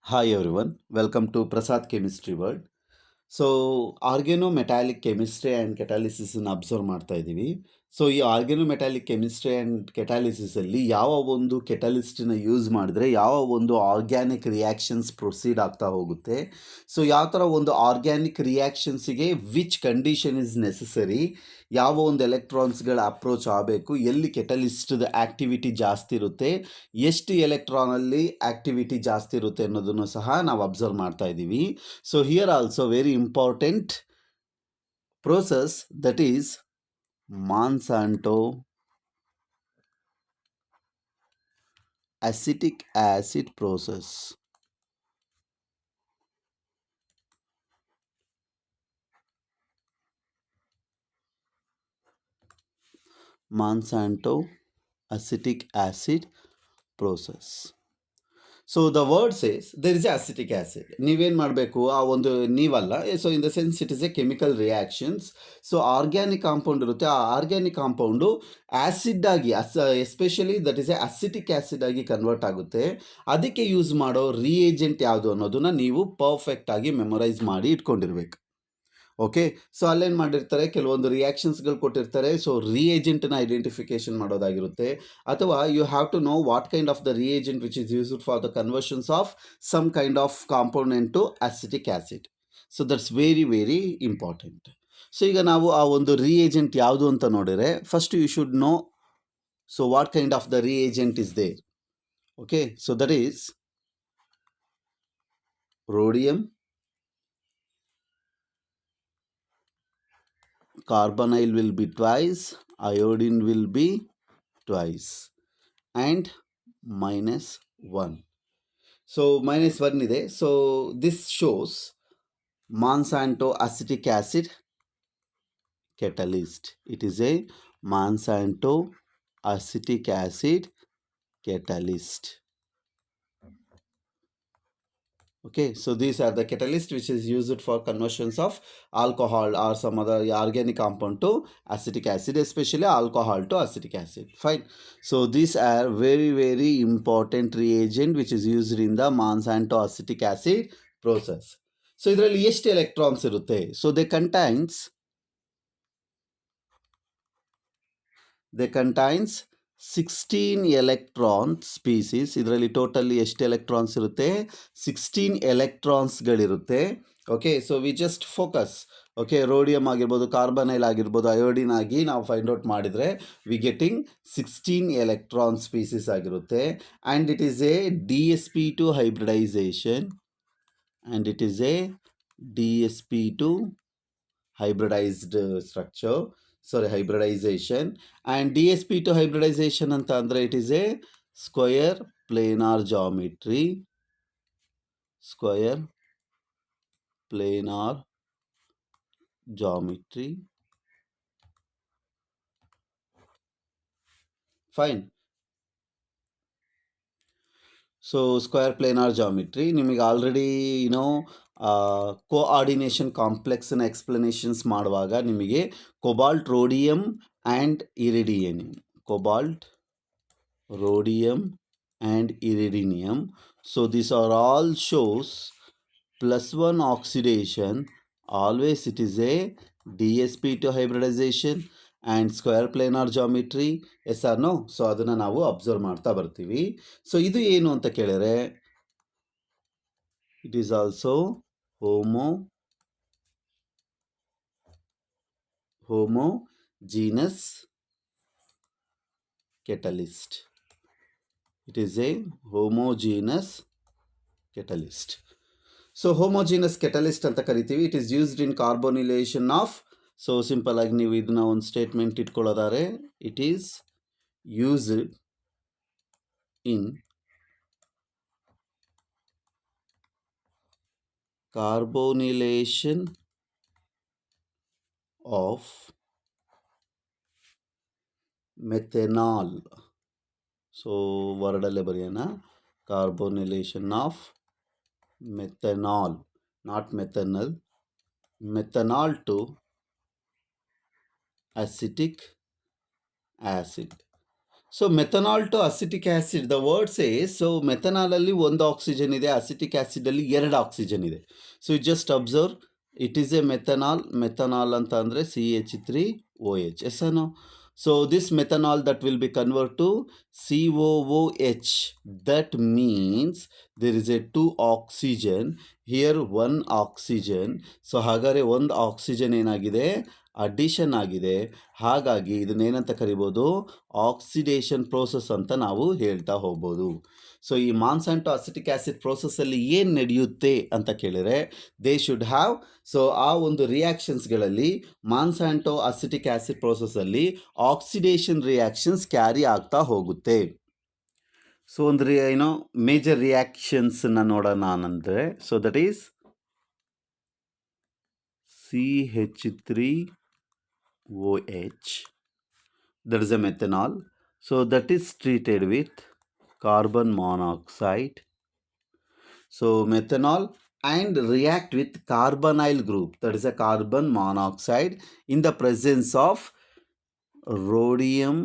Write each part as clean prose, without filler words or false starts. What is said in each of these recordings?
Hi everyone, welcome to Prasad Chemistry World. So organometallic chemistry and ಕೆಟಾಲಿಸಿಸನ್ನು observe ಮಾಡ್ತಾ ಇದ್ದೀವಿ. So ಈ ಆರ್ಗ್ಯಾನೋಮೆಟಾಲಿಕ್ chemistry and ಕೆಟಾಲಿಸಿಸಲ್ಲಿ ಯಾವ ಒಂದು ಕೆಟಲಿಸ್ಟನ್ನ ಯೂಸ್ ಮಾಡಿದ್ರೆ ಯಾವ ಒಂದು ಆರ್ಗ್ಯಾನಿಕ್ ರಿಯಾಕ್ಷನ್ಸ್ ಪ್ರೊಸೀಡ್ ಆಗ್ತಾ ಹೋಗುತ್ತೆ. ಸೊ ಯಾವ ಥರ ಒಂದು ಆರ್ಗ್ಯಾನಿಕ್ ರಿಯಾಕ್ಷನ್ಸಿಗೆ ವಿಚ್ ಕಂಡೀಷನ್ ಇಸ್ ನೆಸಸರಿ, ಯಾವ ಒಂದು ಎಲೆಕ್ಟ್ರಾನ್ಸ್ಗಳ ಅಪ್ರೋಚ್ ಆಗಬೇಕು, ಎಲ್ಲಿ ಕೆಟಲಿಸ್ಟ್ದ ಆ್ಯಕ್ಟಿವಿಟಿ ಜಾಸ್ತಿ ಇರುತ್ತೆ, ಎಷ್ಟು ಎಲೆಕ್ಟ್ರಾನಲ್ಲಿ ಆ್ಯಕ್ಟಿವಿಟಿ ಜಾಸ್ತಿ ಇರುತ್ತೆ ಅನ್ನೋದನ್ನು ಸಹ ನಾವು ಅಬ್ಸರ್ವ್ ಮಾಡ್ತಾ ಇದ್ದೀವಿ. So here also very important process, that is Monsanto acetic acid process. Monsanto acetic acid process. So the word says there is a acetic acid. ನೀವೇನು ಮಾಡಬೇಕು, ಆ ಒಂದು ನೀವಲ್ಲ, so in the sense it is a chemical reactions. So organic compound ಇರುತ್ತೆ, ಆ organic compound acid ಆಗಿ especially that is a acetic acid ಆಗಿ convert ಆಗುತ್ತೆ. ಅದಕ್ಕೆ ಯೂಸ್ ಮಾಡೋ ರಿಯೇಜೆಂಟ್ ಯಾವುದು ಅನ್ನೋದನ್ನ ನೀವು ಪರ್ಫೆಕ್ಟಾಗಿ ಮೆಮೊರೈಸ್ ಮಾಡಿ ಇಟ್ಕೊಂಡಿರ್ಬೇಕು. ಓಕೆ, ಸೊ ಅಲ್ಲೇನು ಮಾಡಿರ್ತಾರೆ, ಕೆಲವೊಂದು ರಿಯಾಕ್ಷನ್ಸ್ಗಳು ಕೊಟ್ಟಿರ್ತಾರೆ. ಸೊ ರಿಯೇಜೆಂಟ್ನ ಐಡೆಂಟಿಫಿಕೇಶನ್ ಮಾಡೋದಾಗಿರುತ್ತೆ, ಅಥವಾ you have to know what kind of the reagent which is used for the conversions of some kind of compound to acetic acid. So that's very very important. So ಈಗ ನಾವು ಆ ಒಂದು reagent ಯಾವುದು ಅಂತ ನೋಡಿದರೆ, first you should know so what kind of the reagent is there. Okay, so that is rhodium, carbonyl will be twice, iodine will be twice, and -1. So -1 ಇದೆ. So this shows Monsanto acetic acid catalyst. It is a Monsanto acetic acid catalyst. Okay, so these are the catalyst which is used for conversions of alcohol or some other organic compound to acetic acid, especially alcohol to acetic acid. Fine. So these are very very important reagent which is used in the Monsanto acetic acid process. So ಇದರಲ್ಲಿ ಎಷ್ಟು electrons ಇರುತ್ತೆ? So they contains 16 electron species. ಇದರಲ್ಲಿ totally ಎಷ್ಟು electrons ಇರುತ್ತೆ? 16 ಎಲೆಕ್ಟ್ರಾನ್ಸ್ಗಳಿರುತ್ತೆ. Okay, so we just focus. Okay, rhodium ಆಗಿರ್ಬೋದು, carbonyl ಆಗಿರ್ಬೋದು, iodine ಆಗಿ ನಾವು ಫೈಂಡ್ ಔಟ್ ಮಾಡಿದರೆ ವಿ ಗೆಟಿಂಗ್ 16 ಎಲೆಕ್ಟ್ರಾನ್ ಸ್ಪೀಸೀಸ್ ಆಗಿರುತ್ತೆ. And it is a DsP2 hybridization, and it is a DsP2 hybridized structure, sorry, hybridization. And DsP2 hybridization anta andre it is a square planar geometry, square planar geometry. Fine. So square planar geometry, ನಿಮಗೆ already coordination ಕಾಂಪ್ಲೆಕ್ಸ್ನ explanations ಮಾಡುವಾಗ ನಿಮಗೆ cobalt, rhodium and iridium, cobalt, rhodium and iridium. So these are all shows +1 oxidation. Always it is a DsP2 hybridization and square planar geometry. Yes or no? So ಅದನ್ನು ನಾವು observe ಮಾಡ್ತಾ ಬರ್ತೀವಿ. So ಇದು ಏನು ಅಂತ ಕೇಳಿದ್ರೆ, it is also homogeneous catalyst. It is a homogeneous catalyst. So homogeneous catalyst ಅಂತ ಕರಿತೀವಿ. It is used in carbonylation of, so simple ಆಗಿ ನೀವು ಇದನ್ನ ಒಂದು ಸ್ಟೇಟ್ಮೆಂಟ್ ಇಟ್ಕೊಳ್ಳೋದಾರೆ, it is used in carbonylation of methanol. So ವರ್ಡಲ್ಲೇ ಬರೆಯೋಣ, carbonylation of methanol, not methanol, methanol to acetic acid. So methanol to acetic acid the word says, so ಮೆಥನಾಲಲ್ಲಿ ಒಂದು oxygen ಇದೆ, ಅಸಿಟಿಕ್ ಆ್ಯಸಿಡಲ್ಲಿ 2 ಆಕ್ಸಿಜನ್ ಇದೆ. So you just observe, it is a methanol ಅಂತ ಅಂದರೆ CH3OH, yes no? So this methanol that will be converted to COOH. That means there is a 2 oxygen, here 1 oxygen. So ಹಾಗಾದರೆ ಒಂದು oxygen ಏನಾಗಿದೆ, addition ಆಗಿದೆ. ಹಾಗಾಗಿ ಇದನ್ನೇನಂತ ಕರಿಬೋದು, oxidation process ಅಂತ ನಾವು ಹೇಳ್ತಾ ಹೋಗ್ಬೋದು. ಸೊ ಈ ಮಾನ್ಸಾಂಟೋ ಅಸಿಟಿಕ್ ಆ್ಯಸಿಡ್ ಪ್ರೋಸೆಸ್ಸಲ್ಲಿ ಏನು ನಡೆಯುತ್ತೆ ಅಂತ ಕೇಳಿದರೆ, ದೇ ಶುಡ್ ಹ್ಯಾವ್, ಸೊ ಆ ಒಂದು ರಿಯಾಕ್ಷನ್ಸ್ಗಳಲ್ಲಿ ಮಾನ್ಸಾಂಟೋ ಅಸಿಟಿಕ್ ಆ್ಯಸಿಡ್ ಪ್ರೋಸೆಸ್ಸಲ್ಲಿ ಆಕ್ಸಿಡೇಷನ್ ರಿಯಾಕ್ಷನ್ಸ್ ಕ್ಯಾರಿ ಆಗ್ತಾ ಹೋಗುತ್ತೆ. ಸೊ ಒಂದು ಮೇಜರ್ ರಿಯಾಕ್ಷನ್ಸನ್ನು ನೋಡೋಣ ಅಂದರೆ, so that is CH3OH, that is a methanol. So that is treated with carbon monoxide. So methanol and react with carbonyl group, that is a carbon monoxide, in the presence of rhodium.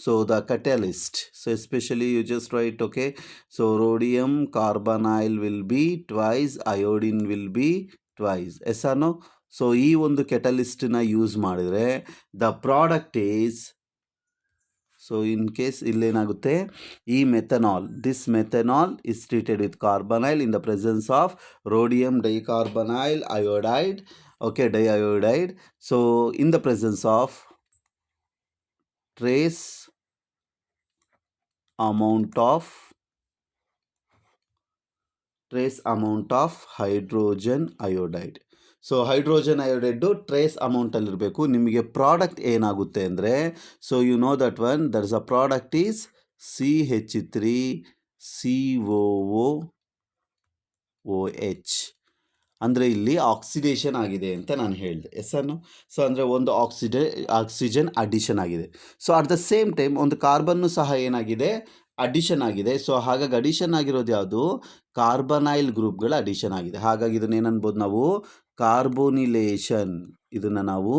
So the catalyst, so especially you just write, okay, so rhodium carbonyl will be twice, iodine will be twice, yes or no? So ಈ ಒಂದು ಕೆಟಲಿಸ್ಟನ್ನ use ಮಾಡಿದರೆ the product is, so in case ಇಲ್ಲೇನಾಗುತ್ತೆ, ಈ methanol, this methanol is treated with carbonyl in the presence of rhodium dicarbonyl iodide, okay, diiodide. So in the presence of trace amount of hydrogen iodide. So hydrogen iodide trace ಅಮೌಂಟಲ್ಲಿರಬೇಕು. ನಿಮಗೆ product ಏನಾಗುತ್ತೆ ಅಂದರೆ, so you know that one, that is a product is CH3COOH. ಅಂದರೆ ಇಲ್ಲಿ oxidation ಆಗಿದೆ ಅಂತ ನಾನು ಹೇಳಿದೆ, ಎಸ್ ಅನ್ನು? ಸೊ ಅಂದರೆ ಒಂದು ಆಕ್ಸಿಜನ್ ಅಡಿಷನ್ ಆಗಿದೆ. So at the same time ಒಂದು ಕಾರ್ಬನ್ನು ಸಹ ಏನಾಗಿದೆ, ಅಡಿಷನ್ ಆಗಿದೆ. ಸೊ ಹಾಗಾಗಿ ಅಡಿಷನ್ ಆಗಿರೋದು ಯಾವುದು, ಕಾರ್ಬನೈಲ್ ಗ್ರೂಪ್ಗಳ ಅಡಿಷನ್ ಆಗಿದೆ. ಹಾಗಾಗಿ ಇದನ್ನೇನನ್ಬೋದು ನಾವು, ಕಾರ್ಬೋನಿಲೇಷನ್, ಇದನ್ನು ನಾವು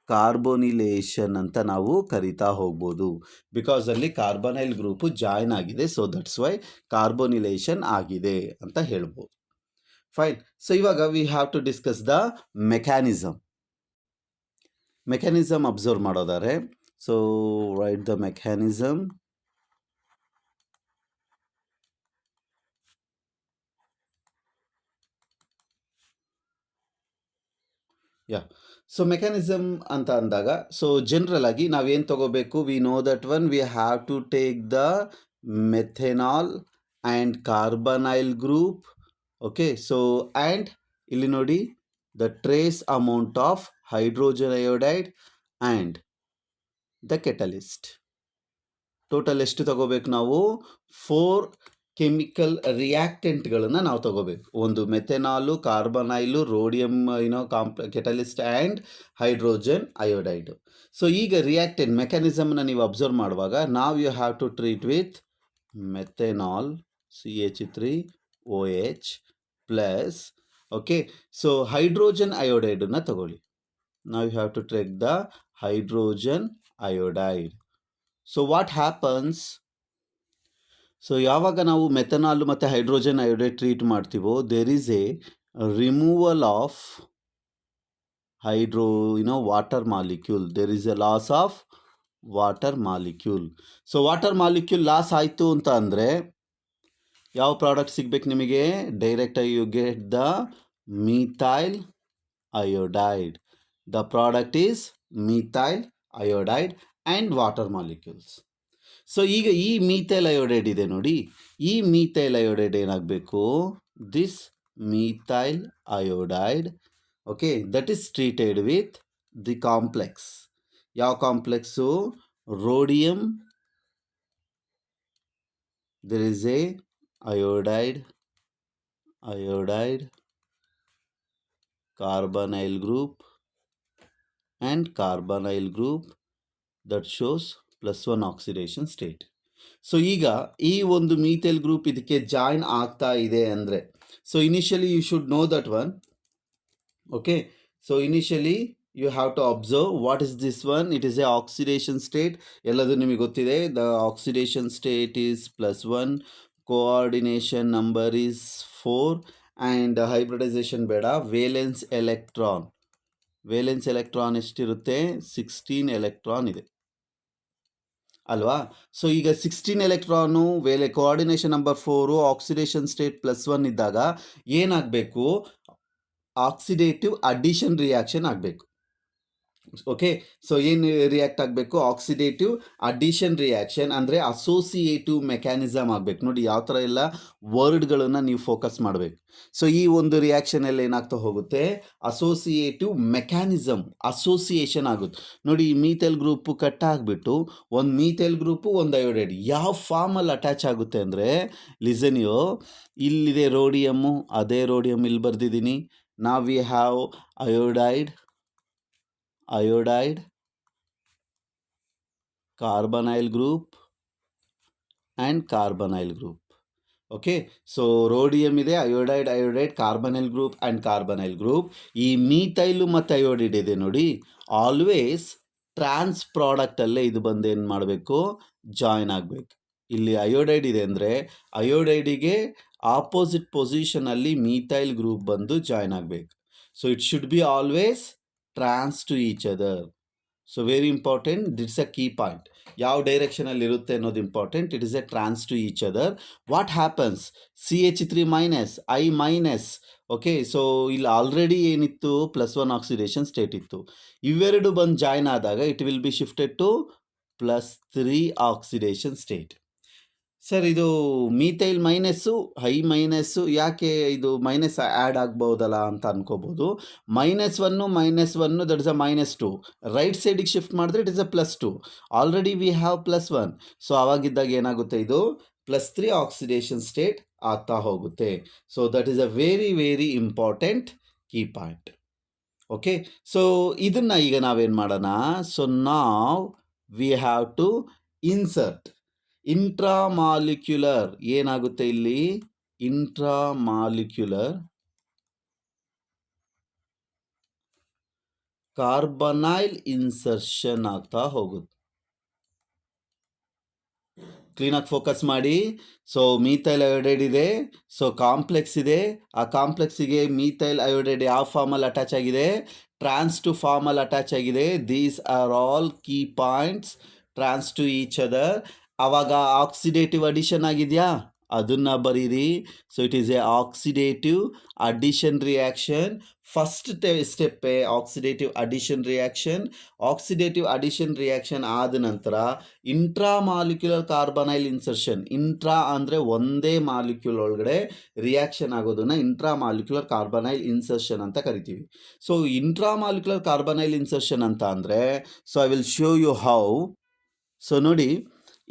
ಕಾರ್ಬೋನಿಲೇಷನ್ ಅಂತ ನಾವು ಕರಿತಾ ಹೋಗ್ಬೋದು. ಬಿಕಾಸ್ ಅಲ್ಲಿ ಕಾರ್ಬನೈಲ್ ಗ್ರೂಪು ಜಾಯ್ನ್ ಆಗಿದೆ, ಸೊ ದಟ್ಸ್ ವೈ ಕಾರ್ಬೋನಿಲೇಷನ್ ಆಗಿದೆ ಅಂತ ಹೇಳ್ಬೋದು. ಫೈನ್. ಸೊ ಇವಾಗ we have to discuss the mechanism observe ಮಾಡೋದಾರೆ. So right the mechanism. So mechanism ಅಂತ ಅಂದಾಗ, ಸೊ ಜನರಲ್ ಆಗಿ ನಾವೇನು ತಗೋಬೇಕು, we know that one, we have to take the methanol and carbonyl group, okay. So and ಇಲ್ಲಿ ನೋಡಿ, the trace amount of hydrogen iodide and the catalyst. Total ಎಷ್ಟು ತಗೋಬೇಕು ನಾವು, 4 ಕೆಮಿಕಲ್ ರಿಯಾಕ್ಟೆಂಟ್ಗಳನ್ನು ನಾವು ತಗೋಬೇಕು. ಒಂದು methanol, carbonyl, rhodium catalyst and hydrogen iodide. So ಈಗ ರಿಯಾಕ್ಟೆಂಟ್ ಮೆಕ್ಯಾನಿಸಮ್ನ ನೀವು ಅಬ್ಸರ್ವ್ ಮಾಡುವಾಗ, ನಾವು you have to treat with methanol CH3OH plus, okay. So hydrogen ಅಯೋಡೈಡನ್ನು ತಗೊಳ್ಳಿ. ನಾವು you have to take the hydrogen iodide. So what happens, so ಯಾವಾಗ ನಾವು ಮೆಥನಾಲ್ ಮತ್ತು ಹೈಡ್ರೋಜನ್ ಅಯೋಡೈಡ್ ಟ್ರೀಟ್ ಮಾಡ್ತೀವೋ, there is a removal of water molecule, there is a loss of water molecule. So water molecule loss ಆಯಿತು ಅಂತ ಅಂದರೆ ಯಾವ product ಸಿಗ್ಬೇಕು ನಿಮಗೆ, ಡೈರೆಕ್ಟಾಗಿ you get the methyl iodide. The product is methyl iodide and water molecules. So ಈಗ ಈ methyl iodide ಇದೆ ನೋಡಿ, ಈ ಮೀಥೈಲ್ ಅಯೋಡೈಡ್ ಏನಾಗಬೇಕು, this methyl iodide, okay, that is treated with the complex. ಯಾವ complex, rhodium, there is a iodide, carbonyl group and carbonyl group that shows +1 oxidation state. So ಈಗ ಈ ಒಂದು ಮೀಥೈಲ್ ಗ್ರೂಪ್ ಇದಕ್ಕೆ join ಆಗ್ತಾ ಇದೆ ಅಂದರೆ, so initially you should know that one, okay. So initially you have to observe what is this one. It is a oxidation state. ಎಲ್ಲದು ನಿಮಗೆ ಗೊತ್ತಿದೆ. The oxidation state is +1, coordination number is 4, and hybridization ಬೇಡ. Valence electron ಎಷ್ಟಿರುತ್ತೆ? 16 electron ಇದೆ ಅಲ್ವಾ? So ಈಗ 16 electron coordination number 4, oxidation state +1 ಇದ್ದಾಗ ಏನಾಗಬೇಕು? ಆಕ್ಸಿಡೇಟಿವ್ ಅಡಿಷನ್ ರಿಯಾಕ್ಷನ್ ಆಗಬೇಕು. ಓಕೆ, ಸೊ ಏನು ರಿಯಾಕ್ಟ್ ಆಗಬೇಕು? ಆಕ್ಸಿಡೇಟಿವ್ ಅಡಿಷನ್ ರಿಯಾಕ್ಷನ್ ಅಂದರೆ ಅಸೋಸಿಯೇಟಿವ್ ಮೆಕ್ಯಾನಿಸಮ್ ಆಗಬೇಕು. ನೋಡಿ ಯಾವ ಥರ ಎಲ್ಲ ವರ್ಡ್ಗಳನ್ನು ನೀವು ಫೋಕಸ್ ಮಾಡಬೇಕು. ಸೊ ಈ ಒಂದು ರಿಯಾಕ್ಷನಲ್ಲಿ ಏನಾಗ್ತಾ ಹೋಗುತ್ತೆ? ಅಸೋಸಿಯೇಟಿವ್ ಮೆಕ್ಯಾನಿಸಮ್, ಅಸೋಸಿಯೇಷನ್ ಆಗುತ್ತೆ. ನೋಡಿ ಈ ಮೀಥೈಲ್ ಗ್ರೂಪು ಕಟ್ ಆಗಿಬಿಟ್ಟು ಒಂದು ಮೀಥೈಲ್ ಗ್ರೂಪು ಒಂದು ಅಯೋಡೈಡ್ ಯಾವ ಫಾರ್ಮಲ್ಲಿ ಅಟ್ಯಾಚ್ ಆಗುತ್ತೆ ಅಂದರೆ, ಲಿಸನಿಯೋ, ಇಲ್ಲಿದೆ ರೋಡಿಯಮ್ಮು, ಅದೇ ರೋಡಿಯಮ್ ಇಲ್ಲಿ ಬರೆದಿದ್ದೀನಿ. ನಾವು we have iodide, carbonyl group and carbonyl group. ಓಕೆ, ಸೊ ರೋಡಿಯಮ್ ಇದೆ, iodide, carbonyl group and carbonyl group. ಈ ಮೀಥೈಲು ಮತ್ತು ಅಯೋಡೈಡ್ ಇದೆ ನೋಡಿ, ಆಲ್ವೇಸ್ ಟ್ರಾನ್ಸ್ ಪ್ರಾಡಕ್ಟಲ್ಲೇ ಇದು ಬಂದು ಏನು ಮಾಡಬೇಕು? ಜಾಯಿನ್ ಆಗಬೇಕು. ಇಲ್ಲಿ ಅಯೋಡೈಡ್ ಇದೆ ಅಂದರೆ ಅಯೋಡೈಡಿಗೆ ಆಪೋಸಿಟ್ ಪೊಸಿಷನಲ್ಲಿ ಮೀಥೈಲ್ ಗ್ರೂಪ್ ಬಂದು ಜಾಯಿನ್ ಆಗಬೇಕು. So it should be always trans to each other. So very important, this is a key point. ಯಾವ ಡೈರೆಕ್ಷನಲ್ಲಿ ಇರುತ್ತೆ ಅನ್ನೋದು important. It is a trans to each other. What happens? CH3- I-. Okay, so ಇಲ್ಲಿ already ಏನಿತ್ತು? +1 oxidation state ಇತ್ತು. ಇವೆರಡು ಬಂದು join ಆದಾಗ it will be shifted to +3 oxidation state. Sir, ಇದು ಮೀಥೈಲ್ -I- ಯಾಕೆ ಇದು ಮೈನಸ್ ಆ್ಯಡ್ ಆಗ್ಬೋದಲ್ಲ ಅಂತ ಅನ್ಕೋಬೋದು. -1 ದಟ್ ಇಸ್ ಅ -2. ರೈಟ್ ಸೈಡಿಗೆ ಶಿಫ್ಟ್ ಮಾಡಿದ್ರೆ it is a +2. Already we have +1. So ಆವಾಗಿದ್ದಾಗ ಏನಾಗುತ್ತೆ? ಇದು +3 ಆಕ್ಸಿಡೇಷನ್ ಸ್ಟೇಟ್ ಆಗ್ತಾ ಹೋಗುತ್ತೆ. So that is a very very important key point. Okay, so ಇದನ್ನು ಈಗ ನಾವೇನು ಮಾಡೋಣ? ಸೊ ನಾವ್ we have to insert intramolecular. ಏನಾಗುತ್ತೆ ಇಲ್ಲಿ? ಇಂಟ್ರಾಮಾಲಿಕ್ಯುಲರ್ ಕಾರ್ಬನೈಲ್ ಇನ್ಸರ್ಷನ್ ಆಗ್ತಾ ಹೋಗುತ್ತೆ. ಕ್ಲೀನಾಗಿ ಫೋಕಸ್ ಮಾಡಿ. ಸೊ ಮೀಥೈಲ್ ಅಯೋಡೈಡ್ ಇದೆ, ಸೊ ಕಾಂಪ್ಲೆಕ್ಸ್ ಇದೆ. ಆ ಕಾಂಪ್ಲೆಕ್ಸಿಗೆ ಮೀಥೈಲ್ ಅಯೋಡೈಡ್ ಯಾವ ಫಾರ್ಮಲ್ಲಿ ಅಟ್ಯಾಚ್ ಆಗಿದೆ? ಟ್ರಾನ್ಸ್ ಟು ಫಾರ್ಮಲ್ಲಿ ಅಟ್ಯಾಚ್ ಆಗಿದೆ. These are all key points. Trans to each other. ಆವಾಗ ಆಕ್ಸಿಡೇಟಿವ್ ಅಡಿಷನ್ ಆಗಿದೆಯಾ? ಅದನ್ನು ಬರೀರಿ. So it is a oxidative addition reaction. First ಸ್ಟೆಪ್ಪೇ oxidative addition reaction. Oxidative addition reaction ಆದ ನಂತರ ಇಂಟ್ರಾಮಾಲಿಕ್ಯುಲರ್ ಕಾರ್ಬನೈಲ್ ಇನ್ಸರ್ಷನ್. ಇಂಟ್ರಾ ಅಂದರೆ ಒಂದೇ ಮಾಲಿಕ್ಯೂಲ್ ಒಳಗಡೆ ರಿಯಾಕ್ಷನ್ ಆಗೋದನ್ನು ಇಂಟ್ರಾಮಾಲಿಕ್ಯುಲರ್ ಕಾರ್ಬನೈಲ್ ಇನ್ಸರ್ಷನ್ ಅಂತ ಕರಿತೀವಿ. ಸೊ ಇಂಟ್ರಾಮಾಲಿಕ್ಯುಲರ್ ಕಾರ್ಬನೈಲ್ ಇನ್ಸರ್ಷನ್ ಅಂತ ಅಂದರೆ, so I will show you how. So ನೋಡಿ,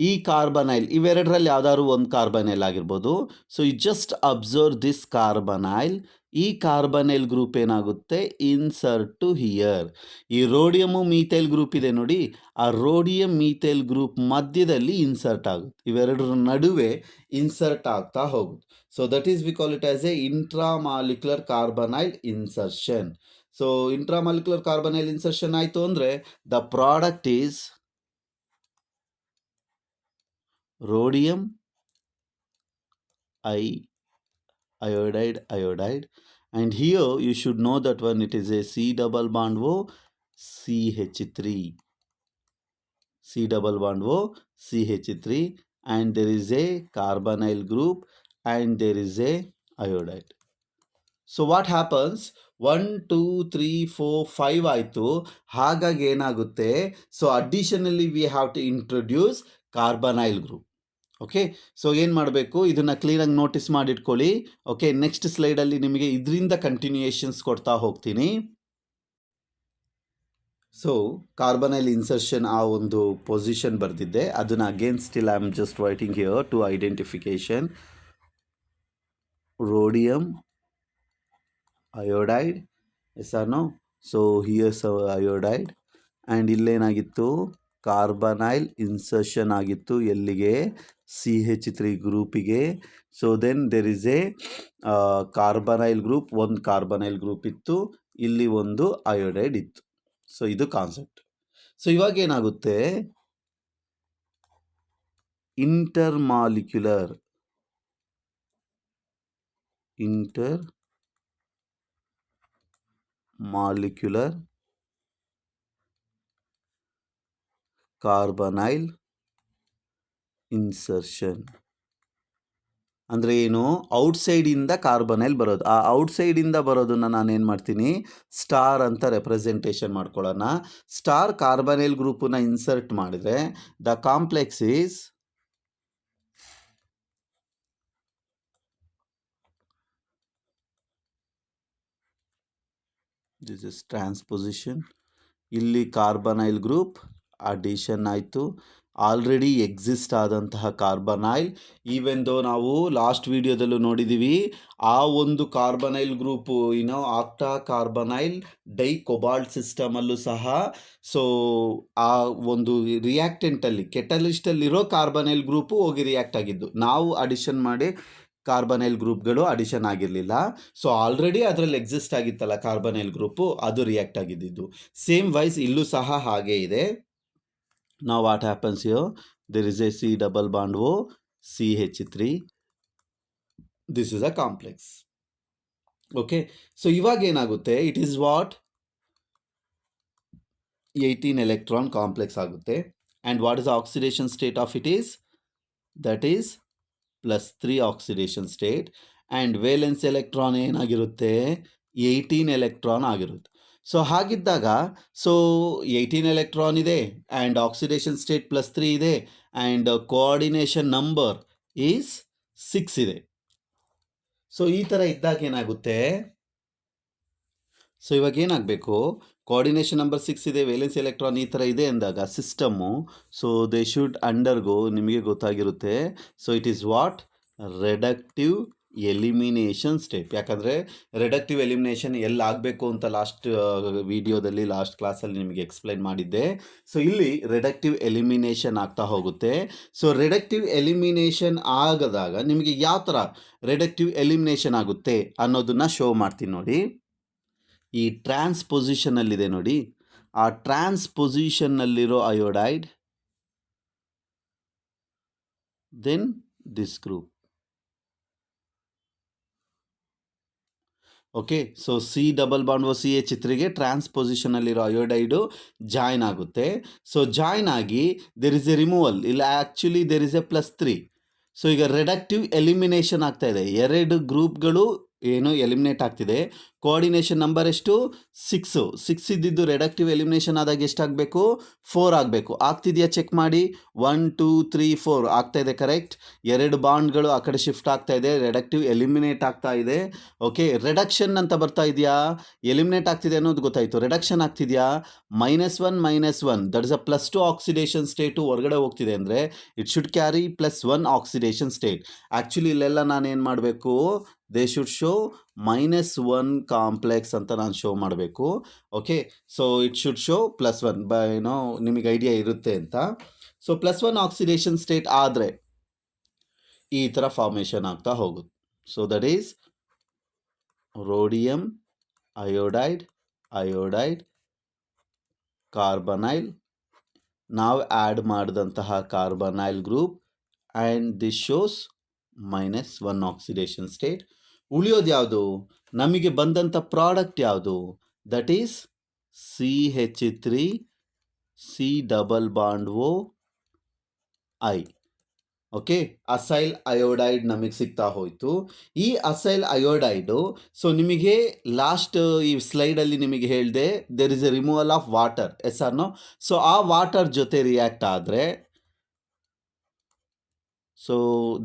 ಈ ಕಾರ್ಬನೈಲ್ ಇವೆರಡರಲ್ಲಿ ಯಾವ್ದಾದ್ರು ಒಂದು ಕಾರ್ಬನೈಲ್ ಆಗಿರ್ಬೋದು. So you just observe this carbonyl. ಈ ಕಾರ್ಬನೈಲ್ ಗ್ರೂಪ್ ಏನಾಗುತ್ತೆ? Insert to here. ಈ ರೋಡಿಯಮು ಮೀಥೈಲ್ ಗ್ರೂಪ್ ಇದೆ ನೋಡಿ, ಆ ರೋಡಿಯಂ ಮೀಥೈಲ್ ಗ್ರೂಪ್ ಮಧ್ಯದಲ್ಲಿ ಇನ್ಸರ್ಟ್ ಆಗುತ್ತೆ. ಇವೆರಡರ ನಡುವೆ ಇನ್ಸರ್ಟ್ ಆಗ್ತಾ ಹೋಗುತ್ತೆ. So that is we call it as a intramolecular carbonyl insertion. So intramolecular carbonyl insertion ಆಯಿತು ಅಂದರೆ the product is rhodium iodide, and here you should know that one, it is a C double bond O CH3, and there is a carbonyl group and there is a iodide. So what happens? 1 2 3 4 5 ಆಯಿತು. ಹಾಗಾಗಿ ಏನಾಗುತ್ತೆ? So additionally we have to introduce carbonyl group. Okay, so ಏನು ಮಾಡಬೇಕು? ಇದನ್ನು ಕ್ಲೀನಾಗಿ notice ಮಾಡಿಟ್ಕೊಳ್ಳಿ. Okay, next ಸ್ಲೈಡಲ್ಲಿ ನಿಮಗೆ ಇದರಿಂದ ಕಂಟಿನ್ಯೂಯೇಷನ್ಸ್ ಕೊಡ್ತಾ ಹೋಗ್ತೀನಿ. ಸೊ ಕಾರ್ಬನೈಲ್ ಇನ್ಸರ್ಷನ್ ಆ ಒಂದು ಪೊಸಿಷನ್ ಬರೆದಿದ್ದೆ, ಅದನ್ನು again still I am just writing here to identification. Rhodium iodide, yes or no? So here's iodide, and ಇಲ್ಲೇನಾಗಿತ್ತು? ಕಾರ್ಬನೈಲ್ ಇನ್ಸರ್ಷನ್ ಆಗಿತ್ತು. ಎಲ್ಲಿಗೆ? CH3 ಗ್ರೂಪಿಗೆ. So then there is a carbonyl group. ಒಂದು carbonyl group ಇತ್ತು, ಇಲ್ಲಿ ಒಂದು ಅಯೋಡೈಡ್ ಇತ್ತು. So ಇದು ಕಾನ್ಸೆಪ್ಟ್. ಸೊ ಇವಾಗ ಏನಾಗುತ್ತೆ, ಇಂಟರ್ ಮಾಲಿಕ್ಯುಲರ್ ಕಾರ್ಬನೈಲ್ ಇನ್ಸರ್ಷನ್ ಅಂದರೆ ಏನು, ಔಟ್ಸೈಡಿಂದ ಕಾರ್ಬನೈಲ್ ಬರೋದು. ಆ ಔಟ್ಸೈಡಿಂದ ಬರೋದನ್ನು ನಾನೇನು ಮಾಡ್ತೀನಿ, ಸ್ಟಾರ್ ಅಂತ ರೆಪ್ರೆಸೆಂಟೇಷನ್ ಮಾಡ್ಕೊಳ್ಳೋಣ. ಸ್ಟಾರ್ ಕಾರ್ಬನೈಲ್ ಗ್ರೂಪನ್ನ ಇನ್ಸರ್ಟ್ ಮಾಡಿದರೆ the complex is this is transposition. ಇಲ್ಲಿ ಕಾರ್ಬನೈಲ್ ಗ್ರೂಪ್ ಅಡಿಷನ್ ಆಯಿತು. ಆಲ್ರೆಡಿ ಎಕ್ಸಿಸ್ಟ್ ಆದಂತಹ ಕಾರ್ಬನೈಲ್, ಈವೆನ್ ದೋ ನಾವು ಲಾಸ್ಟ್ ವಿಡಿಯೋದಲ್ಲೂ ನೋಡಿದ್ದೀವಿ, ಆ ಒಂದು carbonyl group octa carbonyl di cobalt ಸಿಸ್ಟಮಲ್ಲೂ ಸಹ ಸೊ ಆ ಒಂದು ರಿಯಾಕ್ಟೆಂಟಲ್ಲಿ ಕೆಟಲಿಸ್ಟಲ್ಲಿರೋ ಕಾರ್ಬನೈಲ್ ಗ್ರೂಪು ಹೋಗಿ ರಿಯಾಕ್ಟ್ ಆಗಿದ್ದು, ನಾವು ಅಡಿಷನ್ ಮಾಡಿ ಕಾರ್ಬನೈಲ್ ಗ್ರೂಪ್ಗಳು ಅಡಿಷನ್ ಆಗಿರಲಿಲ್ಲ. ಸೊ ಆಲ್ರೆಡಿ ಅದರಲ್ಲಿ ಎಕ್ಸಿಸ್ಟ್ ಆಗಿತ್ತಲ್ಲ ಕಾರ್ಬನೈಲ್ ಗ್ರೂಪು, ಅದು ರಿಯಾಕ್ಟ್ ಆಗಿದ್ದು. ಸೇಮ್ ವೈಸ್ ಇಲ್ಲೂ ಸಹ ಹಾಗೆ ಇದೆ. Now what happens here? There is a C double bond O, CH3. This is a complex. Okay. So ಇವಾಗ ಏನಾಗುತ್ತೆ, it is what 18 electron complex ಆಗುತ್ತೆ. And what is the oxidation state of it is? That is +3 oxidation state. And valence electron ಏನಾಗಿರುತ್ತೆ, 18 electron ಆಗಿರುತ್ತೆ. So ಹಾಗಿದ್ದಾಗ so 18 electron ಇದೆ and oxidation state +3 ಇದೆ and coordination number is 6 ಇದೆ. So ಈ ಥರ ಇದ್ದಾಗ ಏನಾಗುತ್ತೆ, ಸೊ ಇವಾಗ ಏನಾಗಬೇಕು, ಕೋಆರ್ಡಿನೇಷನ್ ನಂಬರ್ 6 ಇದೆ, ವೇಲೆನ್ಸ್ ಎಲೆಕ್ಟ್ರಾನ್ ಈ ಥರ ಇದೆ ಅಂದಾಗ system so they should undergo, ನಿಮಗೆ ಗೊತ್ತಾಗಿರುತ್ತೆ. So it is what reductive elimination state. ಯಾಕಂದರೆ ರೆಡಕ್ಟಿವ್ ಎಲಿಮಿನೇಷನ್ ಎಲ್ಲಾಗಬೇಕು ಅಂತ ಲಾಸ್ಟ್ ವಿಡಿಯೋದಲ್ಲಿ ಲಾಸ್ಟ್ ಕ್ಲಾಸಲ್ಲಿ ನಿಮಗೆ ಎಕ್ಸ್ಪ್ಲೈನ್ ಮಾಡಿದ್ದೆ. ಸೊ ಇಲ್ಲಿ ರೆಡಕ್ಟಿವ್ ಎಲಿಮಿನೇಷನ್ ಆಗ್ತಾ ಹೋಗುತ್ತೆ. ಸೊ ರೆಡಕ್ಟಿವ್ ಎಲಿಮಿನೇಷನ್ ಆಗದಾಗ ನಿಮಗೆ ಯಾವ ಥರ ರೆಡಕ್ಟಿವ್ ಎಲಿಮಿನೇಷನ್ ಆಗುತ್ತೆ ಅನ್ನೋದನ್ನು ಶೋ ಮಾಡ್ತೀನಿ ನೋಡಿ. ಈ ಟ್ರಾನ್ಸ್ಪೊಸಿಷನಲ್ಲಿದೆ ನೋಡಿ, ಆ ಟ್ರಾನ್ಸ್ಪೊಸಿಷನ್ನಲ್ಲಿರೋ iodide, then this group. Okay. So C double bond O CH3ಗೆ ಟ್ರಾನ್ಸ್ಪೊಸಿಷನಲ್ಲಿರೋ ಅಯೋಡೈಡು ಜಾಯ್ನ್ ಆಗುತ್ತೆ. ಸೊ ಜಾಯ್ನ್ ಆಗಿ ದೆರ್ ಇಸ್ ಎ ರಿಮೂವಲ್, ಇಲ್ಲ actually there is a +3. So ಈಗ ರೆಡಕ್ಟಿವ್ ಎಲಿಮಿನೇಷನ್ ಆಗ್ತಾ ಇದೆ, ಎರಡು ಗ್ರೂಪ್ಗಳು ಏನು ಎಲಿಮಿನೇಟ್ ಆಗ್ತಿದೆ. ಕೋಆರ್ಡಿನೇಷನ್ ನಂಬರ್ ಎಷ್ಟು, 6 ಇದ್ದಿದ್ದು ರೆಡಕ್ಟಿವ್ ಎಲಿಮಿನೇಷನ್ ಆದಾಗ ಎಷ್ಟಾಗಬೇಕು, 4 ಆಗಬೇಕು. ಆಗ್ತಿದೆಯಾ ಚೆಕ್ ಮಾಡಿ. 1 2 3 4 ಆಗ್ತಾ ಇದೆ, ಕರೆಕ್ಟ್. ಎರಡು ಬಾಂಡ್ಗಳು ಆ ಕಡೆ ಶಿಫ್ಟ್ ಆಗ್ತಾ ಇದೆ, ರೆಡಕ್ಟಿವ್ ಎಲಿಮಿನೇಟ್ ಆಗ್ತಾ ಇದೆ. ಓಕೆ. ರೆಡಕ್ಷನ್ ಅಂತ ಬರ್ತಾ ಇದೆಯಾ, ಎಲಿಮಿನೇಟ್ ಆಗ್ತಿದೆ ಅನ್ನೋದು ಗೊತ್ತಾಯಿತು. ರೆಡಕ್ಷನ್ ಆಗ್ತಿದೆಯಾ, -1 that is a +2 oxidation state ಹೊರಗಡೆ ಹೋಗ್ತಿದೆ ಅಂದರೆ it should carry +1 oxidation state. Actually ಇಲ್ಲೆಲ್ಲ ನಾನೇನು ಮಾಡಬೇಕು, ದೇ ಶುಡ್ ಶೋ -1 ಕಾಂಪ್ಲೆಕ್ಸ್ ಅಂತ ನಾನು ಶೋ ಮಾಡಬೇಕು. Okay. So it should show +1 ಏನೋ ನಿಮಗೆ ಐಡಿಯಾ ಇರುತ್ತೆ ಅಂತ. ಸೊ +1 ಆಕ್ಸಿಡೇಷನ್ ಸ್ಟೇಟ್ ಆದರೆ ಈ ಥರ ಫಾರ್ಮೇಷನ್ ಆಗ್ತಾ ಹೋಗುತ್ತೆ. So that is rhodium iodide carbonyl, ನಾವು ಆ್ಯಡ್ ಮಾಡಿದಂತಹ carbonyl group, and this shows -1 oxidation state. ಉಳಿಯೋದು ಯಾವುದು, ನಮಗೆ ಬಂದಂಥ ಪ್ರಾಡಕ್ಟ್ ಯಾವುದು, that is CH3 C double bond O I. Okay. Acyl iodide ನಮಗೆ ಸಿಗ್ತಾ ಹೋಯಿತು. ಈ ಅಸೈಲ್ ಅಯೋಡೈಡು ಸೊ ನಿಮಗೆ ಲಾಸ್ಟ್ ಈ ಸ್ಲೈಡಲ್ಲಿ ನಿಮಗೆ ಹೇಳಿದೆ there is a removal of water, yes or no. So ಆ ವಾಟರ್ ಜೊತೆ ರಿಯಾಕ್ಟ್ ಆದರೆ so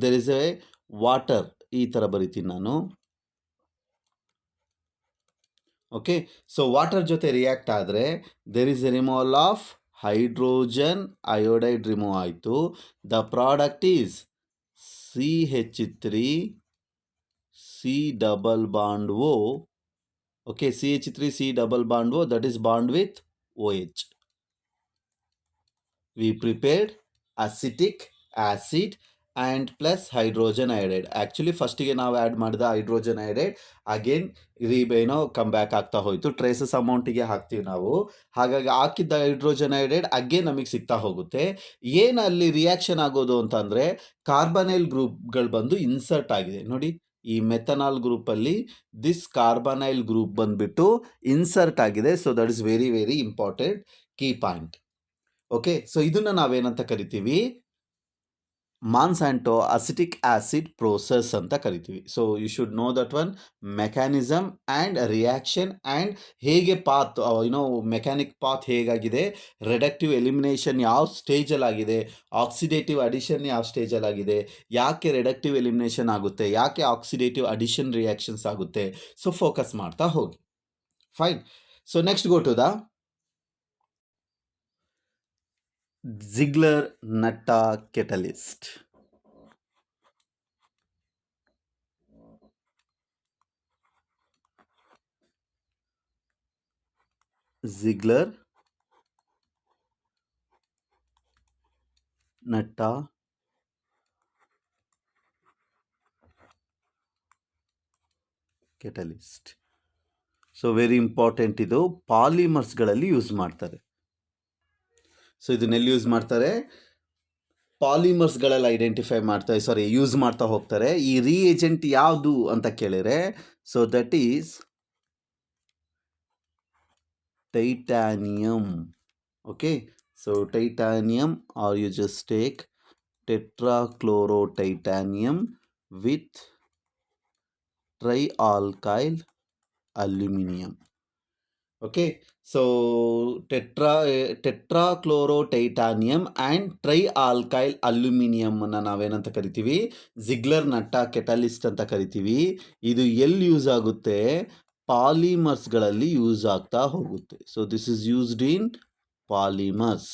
there is A water, ಈ ಥರ ಬರಿತೀನಿ ನಾನು. ಓಕೆ. ಸೊ ವಾಟರ್ ಜೊತೆ ರಿಯಾಕ್ಟ್ ಆದರೆ there is a removal of hydrogen iodide remove ಆಯಿತು. The product is CH3 C double bond O. Okay. CH3 C double bond O, that is bond with OH. We prepared acetic acid and plus hydrogen iodide. Actually ಫಸ್ಟಿಗೆ ನಾವು add ಮಾಡಿದ hydrogen iodide again ಏನೋ come back ಆಗ್ತಾ ಹೋಯಿತು. Traces ಅಮೌಂಟಿಗೆ ಹಾಕ್ತೀವಿ ನಾವು. ಹಾಗಾಗಿ ಹಾಕಿದ್ದ ಹೈಡ್ರೋಜನ್ ಐಡೈಡ್ ಅಗೇನ್ ನಮಗೆ ಸಿಗ್ತಾ ಹೋಗುತ್ತೆ. ಏನು ಅಲ್ಲಿ ರಿಯಾಕ್ಷನ್ ಆಗೋದು ಅಂತಂದರೆ ಕಾರ್ಬನೈಲ್ ಗ್ರೂಪ್ಗಳು ಬಂದು ಇನ್ಸರ್ಟ್ ಆಗಿದೆ ನೋಡಿ. ಈ ಮೆಥನಾಲ್ ಗ್ರೂಪಲ್ಲಿ ದಿಸ್ ಕಾರ್ಬನೈಲ್ ಗ್ರೂಪ್ ಬಂದ್ಬಿಟ್ಟು ಇನ್ಸರ್ಟ್ ಆಗಿದೆ. So that is very very important key point. Okay, so ಇದನ್ನು ನಾವೇನಂತ ಕರಿತೀವಿ, ಮಾನ್ಸಾಂಟೋ ಅಸಿಟಿಕ್ ಆಸಿಡ್ ಪ್ರೋಸೆಸ್ ಅಂತ ಕರಿತೀವಿ. So you should know that one mechanism and reaction and ಹೇಗೆ ಪಾತ್ ಮೆಕ್ಯಾನಿಕ್ ಪಾತ್ ಹೇಗಾಗಿದೆ, reductive elimination ಯಾವ ಸ್ಟೇಜಲ್ಲಿ ಆಗಿದೆ, ಆಕ್ಸಿಡೇಟಿವ್ ಅಡಿಷನ್ ಯಾವ ಸ್ಟೇಜಲ್ಲಿ ಆಗಿದೆ, ಯಾಕೆ ರೆಡಕ್ಟಿವ್ ಎಲಿಮಿನೇಷನ್ ಆಗುತ್ತೆ, ಯಾಕೆ ಆಕ್ಸಿಡೇಟಿವ್ ಅಡಿಷನ್ ರಿಯಾಕ್ಷನ್ಸ್ ಆಗುತ್ತೆ. ಸೊ ಫೋಕಸ್ ಮಾಡ್ತಾ ಹೋಗಿ. Fine. So next go to the Ziegler-Natta catalyst. Ziegler-Natta catalyst. So very important. ಇದು ಪಾಲಿಮರ್ಸ್ಗಳಲ್ಲಿ ಯೂಸ್ ಮಾಡ್ತಾರೆ. ಸೊ ಇದನ್ನೆಲ್ಲಿ ಯೂಸ್ ಮಾಡ್ತಾರೆ, ಪಾಲಿಮರ್ಸ್ಗಳಲ್ಲಿ ಐಡೆಂಟಿಫೈ ಮಾಡ್ತಾರೆ, ಯೂಸ್ ಮಾಡ್ತಾ ಹೋಗ್ತಾರೆ. ಈ ರಿಏಜೆಂಟ್ ಯಾವುದು ಅಂತ ಕೇಳಿದರೆ, so that is titanium. Okay, so titanium or you just take tetrachlorotitanium with trialkyl aluminium. Okay, so tetrachlorotitanium and trialkyl ಅಲ್ಯೂಮಿನಿಯಮನ್ನು ನಾವೇನಂತ ಕರಿತೀವಿ, ಜಿಗ್ಲರ್-ನಟ್ಟಾ ಕೆಟಲಿಸ್ಟ್ ಅಂತ ಕರಿತೀವಿ. ಇದು ಎಲ್ಲಿ ಯೂಸ್ ಆಗುತ್ತೆ, ಪಾಲಿಮರ್ಸ್ಗಳಲ್ಲಿ ಯೂಸ್ ಆಗ್ತಾ ಹೋಗುತ್ತೆ. So this is used in polymers.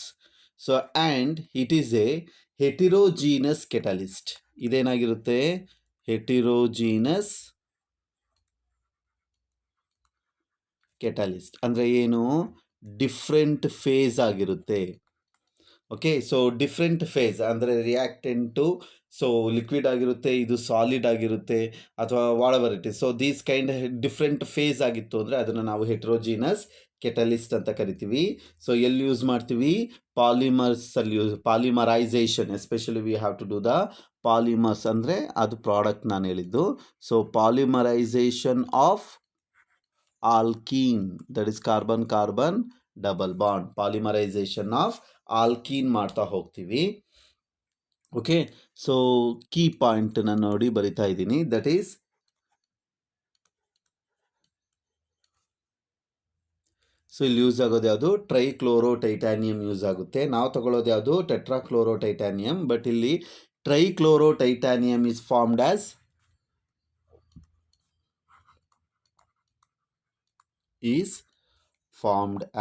So and it is a heterogeneous catalyst. ಇದೇನಾಗಿರುತ್ತೆ, ಹೆಟಿರೋಜೀನಸ್ ಕೆಟಲಿಸ್ಟ್ ಅಂದರೆ ಏನು, ಡಿಫ್ರೆಂಟ್ ಫೇಸ್ ಆಗಿರುತ್ತೆ. ಓಕೆ, ಸೊ ಡಿಫ್ರೆಂಟ್ ಫೇಸ್ ಅಂದರೆ ರಿಯಾಕ್ಟೆಂಟು ಸೊ ಲಿಕ್ವಿಡ್ ಆಗಿರುತ್ತೆ, ಇದು ಸಾಲಿಡ್ ಆಗಿರುತ್ತೆ, ಅಥವಾ whatever it is. So these kind different phase ಆಗಿತ್ತು ಅಂದರೆ ಅದನ್ನು ನಾವು ಹೆಟ್ರೋಜಿನಸ್ ಕೆಟಲಿಸ್ಟ್ ಅಂತ ಕರಿತೀವಿ. ಸೊ ಎಲ್ಲಿ ಯೂಸ್ ಮಾಡ್ತೀವಿ, ಪಾಲಿಮರ್ಸಲ್ಲಿ polymerisation. Especially we have to do the polymers ಅಂದರೆ ಅದು ಪ್ರಾಡಕ್ಟ್ ನಾನು ಹೇಳಿದ್ದು. So polymerisation of alkene, that is carbon carbon double bond, polymerization of alkene ಮಾಡ್ತಾ ಹೋಗ್ತೀವಿ. ಓಕೆ, ಸೊ ಕೀ ಪಾಯಿಂಟ್ ನಾನು ನೋಡಿ ಬರಿತಾ ಇದ್ದೀನಿ. ದಟ್ ಈಸ್ ಸೊ ಇಲ್ಲಿ ಯೂಸ್ ಆಗೋದು ಯಾವುದು, ಟ್ರೈಕ್ಲೋರೋಟೈಟಾನಿಯಂ ಯೂಸ್ ಆಗುತ್ತೆ. ನಾವು ತಗೊಳ್ಳೋದು ಯಾವುದು, ಟೆಟ್ರಾಕ್ಲೋರೋಟೈಟಾನಿಯಂ. ಬಟ್ ಇಲ್ಲಿ trichlorotitanium is formed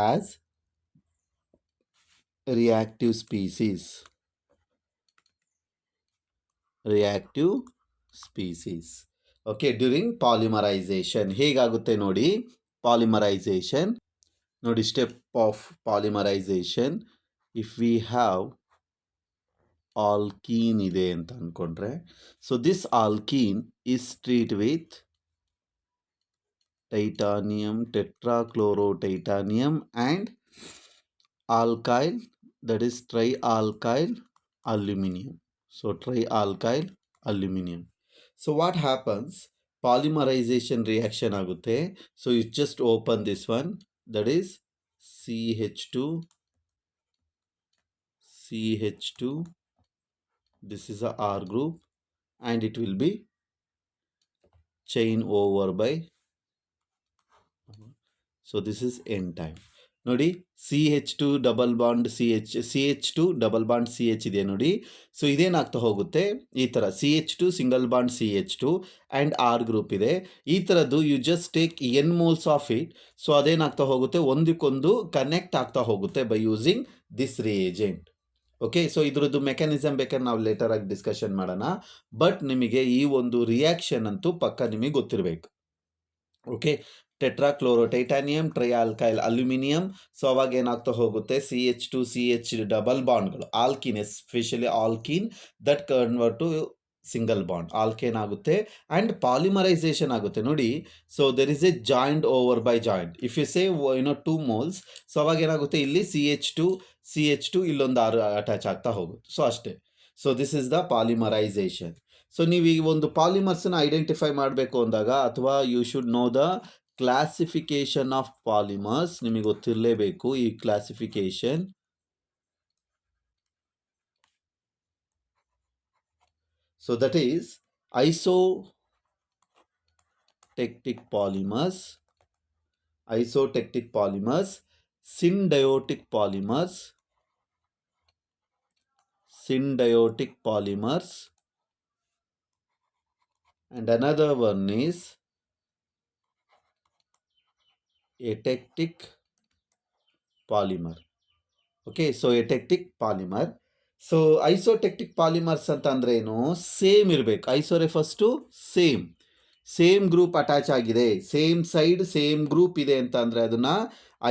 as reactive species. Okay, during polymerisation ಹೇಗಾಗುತ್ತೆ ನೋಡಿ. ಪಾಲಿಮರೈಸೇಷನ್ ನೋಡಿ, step of polymerisation. If we have alkene ಇದೆ ಅಂತ ಅಂದ್ಕೊಂಡ್ರೆ, so this alkene is treat with titanium, tetrachlorotitanium and alkyl, that is trialkyl aluminum. So trialkyl aluminum. So what happens, polymerization reaction agutte. So you just open this one, that is CH2, this is a R group, and it will be chain over by, so this is N time. ನೋಡಿ, CH2 double bond CH2 double bond CH ಇದೆ ನೋಡಿ. ಸೊ ಇದೇನಾಗ್ತಾ ಹೋಗುತ್ತೆ, ಈ ಥರ CH2 single bond CH2 and R group ಇದೆ. ಈ ಥರದ್ದು you just take N moles of it. ಸೊ ಅದೇನಾಗ್ತಾ ಹೋಗುತ್ತೆ, ಒಂದಕ್ಕೊಂದು ಕನೆಕ್ಟ್ ಆಗ್ತಾ ಹೋಗುತ್ತೆ by using this reagent. Okay, so ಇದ್ರದ್ದು ಮೆಕ್ಯಾನಿಸಮ್ ಬೇಕಾದ್ರೆ ನಾವು ಲೇಟರಾಗಿ ಡಿಸ್ಕಷನ್ ಮಾಡೋಣ. ಬಟ್ ನಿಮಗೆ ಈ ಒಂದು ರಿಯಾಕ್ಷನ್ ಅಂತೂ ಪಕ್ಕ ನಿಮಗೆ ಗೊತ್ತಿರಬೇಕು. Okay, tetrachloro titanium, trialkyl aluminium. So ಅವಾಗ ಏನಾಗ್ತಾ ಹೋಗುತ್ತೆ, CH2 CH ಡಬಲ್ ಬಾಂಡ್ಗಳು, alkene, especially alkene that convert to single bond, alkane ಆಗುತ್ತೆ ಆ್ಯಂಡ್ ಪಾಲಿಮರೈಸೇಷನ್ ಆಗುತ್ತೆ ನೋಡಿ. So there is a joint over by joint. If you say 2 moles, so ಅವಾಗ ಏನಾಗುತ್ತೆ, ಇಲ್ಲಿ CH2 ಇಲ್ಲೊಂದು ಅಟ್ಯಾಚ್ ಆಗ್ತಾ ಹೋಗುತ್ತೆ. ಸೊ ಅಷ್ಟೇ. So this is the polymerisation. So ನೀವು ಈ ಒಂದು ಪಾಲಿಮರ್ಸನ್ನ ಐಡೆಂಟಿಫೈ ಮಾಡಬೇಕು ಅಂದಾಗ, ಅಥವಾ you should know the classification of polymers, ನಿಮಗೆ ಗೊತ್ತಿರಲೇಬೇಕು ಈ classification. So that is isotectic polymers, symbiotic polymers, and another one is atectic polymer. Okay, so atectic polymer. So isotactic polymers ಅಂತ ಅಂದರೆ ಏನು, ಸೇಮ್ ಇರಬೇಕು. Iso refers to same group attach ಆಗಿದೆ, same side same group ಇದೆ ಅಂತ ಅಂದರೆ ಅದನ್ನು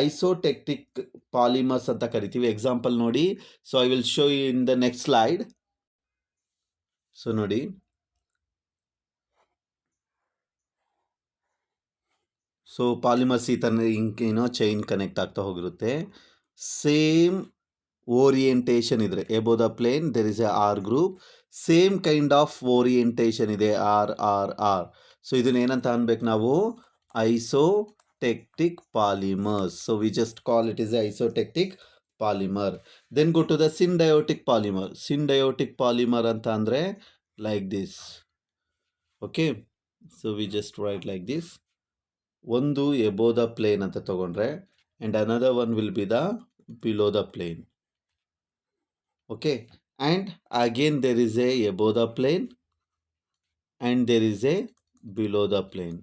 ಐಸೋಟೆಕ್ಟಿಕ್ polymers ಅಂತ ಕರಿತೀವಿ. ಎಕ್ಸಾಂಪಲ್ ನೋಡಿ. So I will show you in the next slide. So ನೋಡಿ, ಸೊ ಪಾಲಿಮರ್ಸ್ ಈ ಥರ ಚೈನ್ ಕನೆಕ್ಟ್ ಆಗ್ತಾ ಹೋಗಿರುತ್ತೆ. ಸೇಮ್ ಓರಿಯೆಂಟೇಷನ್ ಇದ್ರೆ above the plane there is a R group, same kind of orientation ಇದೆ ಆರ್. ಸೊ ಇದನ್ನ ಏನಂತ ಅನ್ಬೇಕು ನಾವು, isotactic polymers. So we just call it is a isotactic polymer. Then go to the syndiotactic polymer ಅಂತ ಅಂದರೆ like this. Okay, so we just right like this. ಒಂದು above the plane ಅಂತ ತಗೊಂಡ್ರೆ and another one will be the below the plane. Okay, and again there is a above the plane and there is a below the plane.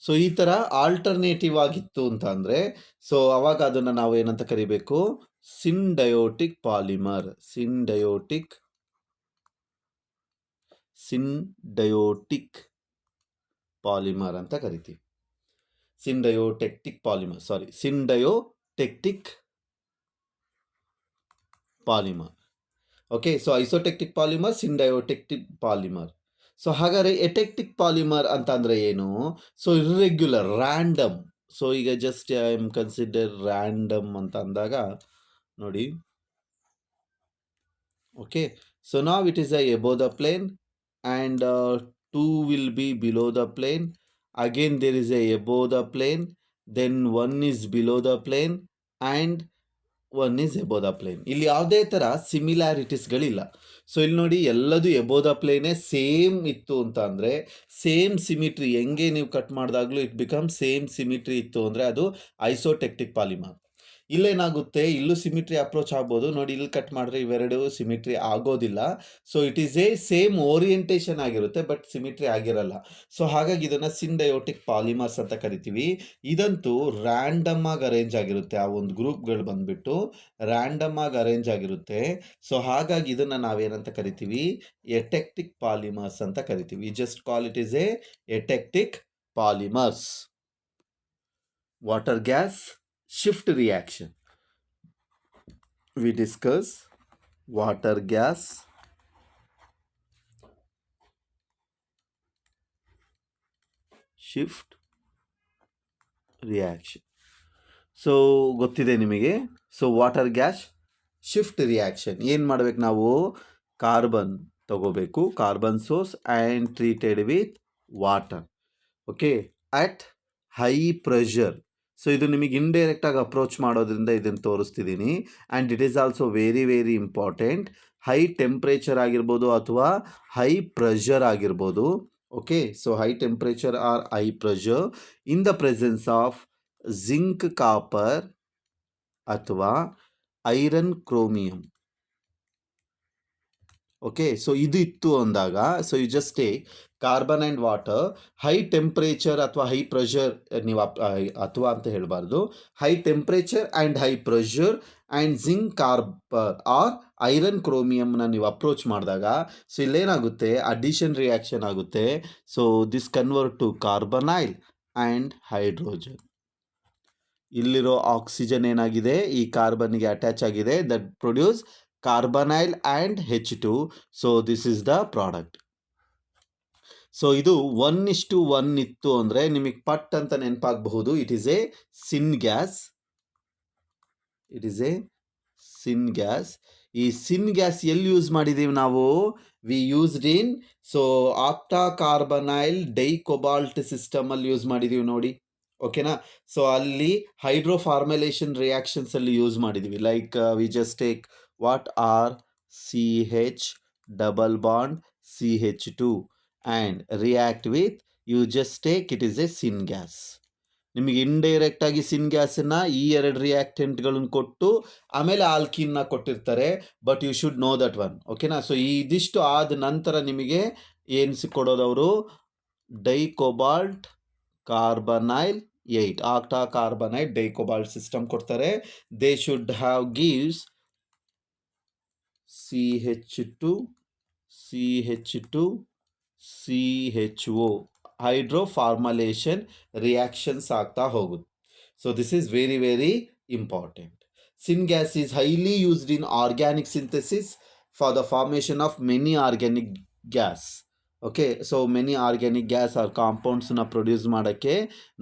So ಈ ಥರ alternative ಆಗಿತ್ತು ಅಂತ ಅಂದರೆ, so ಅವಾಗ ಅದನ್ನು ನಾವು ಏನಂತ ಕರಿಬೇಕು, ಸಿಂಡಯೋಟಿಕ್ ಪಾಲಿಮರ್ ಅಂತ ಕರಿತೀವಿ. Syndiotactic polymer. Okay, so isotactic polymer, syndiotactic polymer. So ಹಾಗಾದರೆ ಎಟೆಕ್ಟಿಕ್ ಪಾಲಿಮರ್ ಅಂತ ಅಂದರೆ ಏನು, ಸೊ ಇರ್ರೆಗ್ಯುಲರ್, ರ್ಯಾಂಡಮ್. ಸೊ ಈಗ just I am consider random ಅಂತ ಅಂದಾಗ ನೋಡಿ. ಓಕೆ, ಸೊ ನಾವ್ it is above the plane and 2 will be below the plane. Again there is a above the plane, then 1 is below the plane and 1 is above the plane. ಇಲ್ಲಿ ಯಾವುದೇ ಥರ ಸಿಮಿಲ್ಯಾರಿಟೀಸ್ಗಳಿಲ್ಲ. So ಇಲ್ಲಿ ನೋಡಿ, ಎಲ್ಲದು above the ಪ್ಲೇನೇ same ಇತ್ತು ಅಂತ ಅಂದರೆ, same symmetry, ಹೆಂಗೆ ನೀವು ಕಟ್ ಮಾಡಿದಾಗಲೂ ಇಟ್ ಬಿಕಮ್ ಸೇಮ್ ಸಿಮಿಟ್ರಿ ಇತ್ತು ಅಂದರೆ ಅದು ಐಸೋಟೆಕ್ಟಿಕ್ ಪಾಲಿಮರ್. ಇಲ್ಲೇನಾಗುತ್ತೆ, ಇಲ್ಲೂ ಸಿಮಿಟ್ರಿ ಅಪ್ರೋಚ್ ಆಗ್ಬೋದು ನೋಡಿ. ಇಲ್ಲಿ ಕಟ್ ಮಾಡಿದ್ರೆ ಇವೆರಡು ಸಿಮಿಟ್ರಿ ಆಗೋದಿಲ್ಲ. So it is A same orientation ಆಗಿರುತ್ತೆ ಬಟ್ ಸಿಮಿಟ್ರಿ ಆಗಿರಲ್ಲ. ಸೊ ಹಾಗಾಗಿ ಇದನ್ನು ಸಿಂಡಯೋಟಿಕ್ ಪಾಲಿಮರ್ಸ್ ಅಂತ ಕರಿತೀವಿ. ಇದಂತೂ ರ್ಯಾಂಡಮ್ ಆಗಿ ಅರೇಂಜ್ ಆಗಿರುತ್ತೆ, ಆ ಒಂದು ಗ್ರೂಪ್ಗಳು ಬಂದ್ಬಿಟ್ಟು ರ್ಯಾಂಡಮ್ ಆಗಿ ಅರೇಂಜ್ ಆಗಿರುತ್ತೆ. ಸೊ ಹಾಗಾಗಿ ಇದನ್ನು ನಾವೇನಂತ ಕರಿತೀವಿ, ಎಟೆಕ್ಟಿಕ್ ಪಾಲಿಮರ್ಸ್ ಅಂತ ಕರಿತೀವಿ. Just call it is a atactic polymers. Water gas shift reaction. We discuss water gas shift reaction. So ಗೊತ್ತಿದೆ ನಿಮಗೆ. So water gas shift reaction ಏನು ಮಾಡಬೇಕು ನಾವು, ಕಾರ್ಬನ್ ತಗೋಬೇಕು, carbon source and treated with water. Okay, at high pressure. So ಇದು ನಿಮಗೆ ಇಂಡೈರೆಕ್ಟಾಗಿ approach ಮಾಡೋದ್ರಿಂದ ಇದನ್ನು ತೋರಿಸ್ತಿದ್ದೀನಿ. And it is also very very important. High temperature ಆಗಿರ್ಬೋದು ಅಥವಾ ಹೈ ಪ್ರೆಷರ್ ಆಗಿರ್ಬೋದು. Okay, so high temperature R high pressure in the presence of zinc, copper ಅಥವಾ ಐರನ್, ಕ್ರೋಮಿಯಂ. ಓಕೆ, ಸೊ ಇದು ಇತ್ತು ಅಂದಾಗ, so you just take carbon and water, high temperature ಅಥವಾ high pressure, ನೀವು ಅಥವಾ ಅಂತ ಹೇಳಬಾರ್ದು, high temperature and high pressure and zinc, copper or iron, ಕ್ರೋಮಿಯಂನ ನೀವು ಅಪ್ರೋಚ್ ಮಾಡಿದಾಗ, ಸೊ ಇಲ್ಲೇನಾಗುತ್ತೆ, ಅಡಿಷನ್ ರಿಯಾಕ್ಷನ್ ಆಗುತ್ತೆ. So this convert to carbonyl and hydrogen. ಇಲ್ಲಿರೋ ಆಕ್ಸಿಜನ್ ಏನಾಗಿದೆ ಈ ಕಾರ್ಬನ್ಗೆ ಅಟ್ಯಾಚ್ ಆಗಿದೆ, that produce carbonyl and H2. So this is the product. So ಇದು 1:1 ಇತ್ತು ಅಂದರೆ ನಿಮಗೆ ಪಟ್ ಅಂತ ನೆನಪಾಗಬಹುದು, it is a syngas. It is a syngas. ಈ ಸಿನ್ ಗ್ಯಾಸ್ ಎಲ್ಲಿ ಯೂಸ್ ಮಾಡಿದ್ದೀವಿ ನಾವು? We used in octa carbonyl dicobalt ಸಿಸ್ಟಮಲ್ಲಿ ಯೂಸ್ ಮಾಡಿದ್ದೀವಿ ನೋಡಿ, ಓಕೆನಾ. ಸೊ ಅಲ್ಲಿ ಹೈಡ್ರೋಫಾರ್ಮಲೇಷನ್ ರಿಯಾಕ್ಷನ್ಸ್ ಅಲ್ಲಿ ಯೂಸ್ ಮಾಡಿದ್ದೀವಿ. Like we just take what are CH double bond CH2 and react with, you just take, it is a sin gas. ನಿಮಗೆ indirect ಆಗಿ ಸಿನ್ ಗ್ಯಾಸನ್ನು ಈ 2 ರಿಯಾಕ್ಟೆಂಟ್ಗಳನ್ನು ಕೊಟ್ಟು ಆಮೇಲೆ ಆಲ್ಕಿನ್ನ ಕೊಟ್ಟಿರ್ತಾರೆ, but you should know that one, ಓಕೆನಾ. ಸೊ ಇದಿಷ್ಟು ಆದ ನಂತರ ನಿಮಗೆ ಏನು ಕೊಡೋದವರು? Dicobalt carbonyl 8 octa carbonyl dicobalt system ಕೊಡ್ತಾರೆ. They should have gives CH2 CH2 CHO hydroformylation reactions ಆಗ್ತಾ ಹೋಗುತ್ತೆ. So this is very very important. Syngas is highly used in organic synthesis for the formation of many organic gas. Okay, so many organic gas or ಕಾಂಪೌಂಡ್ಸನ್ನ produce ಮಾಡೋಕ್ಕೆ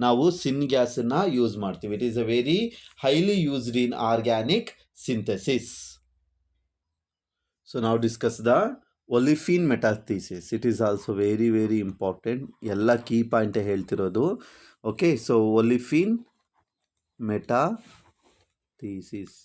ನಾವು ಸಿನ್ ಗ್ಯಾಸನ್ನು use ಮಾಡ್ತೀವಿ. It is a very highly used in organic synthesis. So ನಾವು discuss the olefin metathesis. It is also very very important. ಎಲ್ಲ key ಪಾಯಿಂಟೇ ಹೇಳ್ತಿರೋದು. Okay, so olefin metathesis.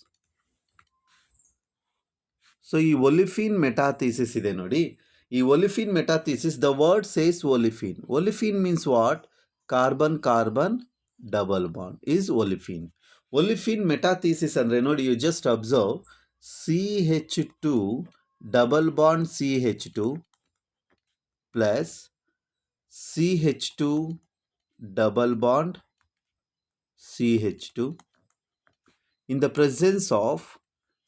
So ಈ ಒಲಿಫಿನ್ ಮೆಟಾಥೀಸಿಸ್ ಇದೆ ನೋಡಿ, ಈ olefin metathesis, the word says olefin. Olefin means what? Carbon carbon double bond is olefin. Olefin metathesis ಅಂದರೆ ನೋಡಿ, you just observe, CH2 double bond CH2 plus CH2 double bond CH2 in the presence of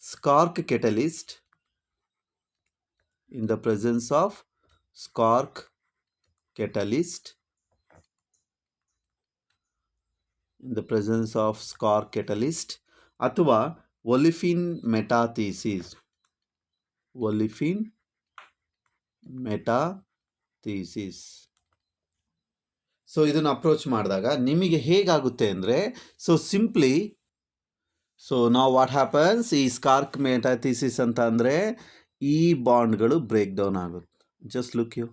Skark catalyst, in the presence of Skark catalyst, in the presence of Skark catalyst ಅಥವಾ ಒಲಿಫಿನ್ ಮೆಟಾಥೀಸಿಸ್. ಒಲಿಫಿನ್ metathesis. So ಇದನ್ನು approach ಮಾಡಿದಾಗ ನಿಮಗೆ ಹೇಗಾಗುತ್ತೆ ಅಂದರೆ, so simply, so ನಾವು what happens, ಈ Schrock metathesis ಅಂತ ಅಂದರೆ ಈ ಬಾಂಡ್ಗಳು ಬ್ರೇಕ್ ಡೌನ್ ಆಗುತ್ತೆ. Just look you,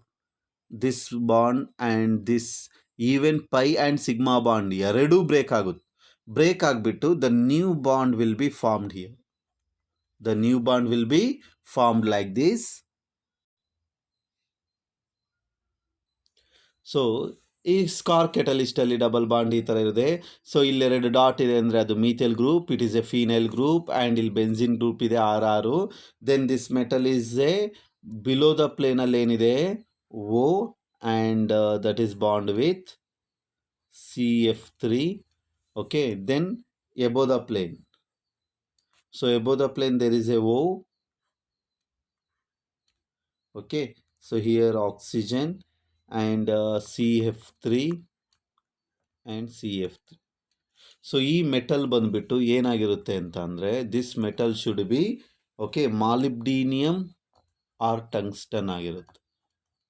this bond and this, even pi and sigma bond ಎರಡೂ ಬ್ರೇಕ್ ಆಗುತ್ತೆ. ಬ್ರೇಕ್ ಆಗಿಬಿಟ್ಟು the new bond will be formed here. The new bond will be formed like this. So ಈ Schrock ಕೆಟಲಿಸ್ಟಲ್ಲಿ double bond ಈ ಥರ ಇದೆ. So ಇಲ್ಲಿ 2 dot ಇದೆ ಅಂದರೆ ಅದು methyl group, it is a phenyl group, and ಇಲ್ಲಿ ಬೆನ್ಸಿನ್ ಗ್ರೂಪ್ ಇದೆ 6. Then this metal is a below the ಪ್ಲೇನಲ್ಲಿ ಏನಿದೆ O, and that is bond with CF3. Okay, then above the plane. So above the plane there is a O. Okay, so here oxygen and CF3 and CF3. So ಈ metal ಬಂದುಬಿಟ್ಟು ಏನಾಗಿರುತ್ತೆ ಅಂತ ಅಂದರೆ, this metal should be okay molybdenum or tungsten ಆಗಿರುತ್ತೆ.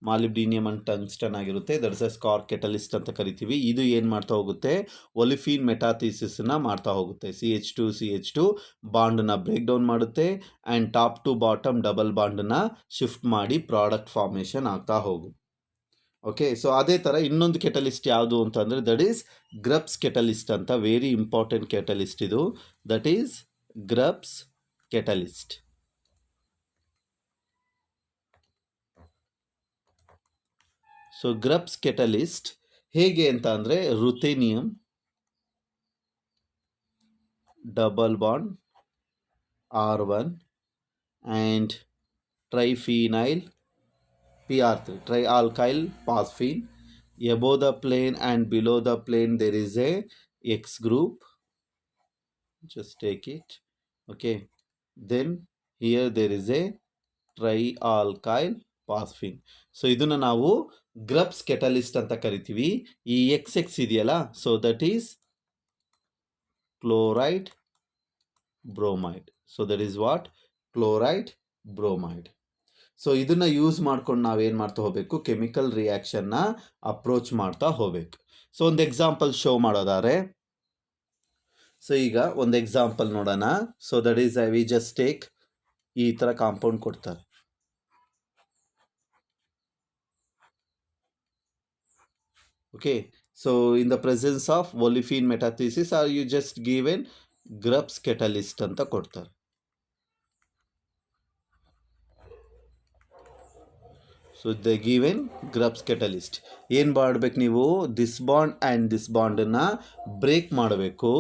ಮಾಲಿಬ್ಡಿನಿಯಮ್ and tungsten ಆಗಿರುತ್ತೆ. That's A ಸ್ಕಾರ್ಕ್ catalyst ಅಂತ ಕರಿತೀವಿ. ಇದು ಏನು ಮಾಡ್ತಾ ಹೋಗುತ್ತೆ? ಒಲಿಫಿನ್ ಮೆಟಾಥೀಸಿಸನ್ನ ಮಾಡ್ತಾ ಹೋಗುತ್ತೆ. CH2 ಬಾಂಡನ್ನ ಬ್ರೇಕ್ ಡೌನ್ ಮಾಡುತ್ತೆ and top to bottom double ಬಾಂಡನ್ನ ಶಿಫ್ಟ್ ಮಾಡಿ ಪ್ರಾಡಕ್ಟ್ ಫಾರ್ಮೇಷನ್ ಆಗ್ತಾ ಹೋಗುತ್ತೆ. ಓಕೆ, ಸೊ ಅದೇ ಥರ ಇನ್ನೊಂದು ಕೆಟಲಿಸ್ಟ್ ಯಾವುದು ಅಂತಂದರೆ, ದಟ್ ಈಸ್ ಗ್ರಬ್ಸ್ ಕೆಟಲಿಸ್ಟ್ ಅಂತ. ವೆರಿ ಇಂಪಾರ್ಟೆಂಟ್ ಕೆಟಲಿಸ್ಟ್ ಇದು. That is Grubbs catalyst. So Grubbs catalyst ಹೇಗೆ ಅಂತ ಅಂದರೆ, ruthenium double bond R1 and triphenyl PR3, trialkyl phosphine. Above the plane and below the plane there is a X group. Just take it. Okay, then here there is a trialkyl phosphine. So ಇದನ್ನು ನಾವು grubs catalyst ಅಂತ ಕರಿತೀವಿ. ಈ XX ಇದೆಯಲ್ಲ, so that is chloride bromide. So that is what? Chloride bromide. So ಇದನ್ನ use ಮಾಡ್ಕೊಂಡು ನಾವೇನು ಮಾಡ್ತಾ ಹೋಗಬೇಕು, ಕೆಮಿಕಲ್ ರಿಯಾಕ್ಷನ್ನ ಅಪ್ರೋಚ್ ಮಾಡ್ತಾ ಹೋಗಬೇಕು. ಸೊ ಒಂದು ಎಕ್ಸಾಂಪಲ್ ಶೋ ಮಾಡೋದಾದ್ರೆ, ಸೊ ಈಗ ಒಂದು ಎಕ್ಸಾಂಪಲ್ ನೋಡೋಣ. So that is we just take ಈ ಥರ ಕಾಂಪೌಂಡ್ ಕೊಡ್ತಾರೆ. Okay, so in the presence of olefin metathesis or you just given Grubbs catalyst ಅಂತ ಕೊಡ್ತಾರೆ. So the given Grubbs catalyst ಏನು ಮಾಡಬೇಕು ನೀವು, ದಿಸ್ ಬಾಂಡ್ ಆ್ಯಂಡ್ ದಿಸ್ ಬಾಂಡನ್ನು ಬ್ರೇಕ್ ಮಾಡಬೇಕು.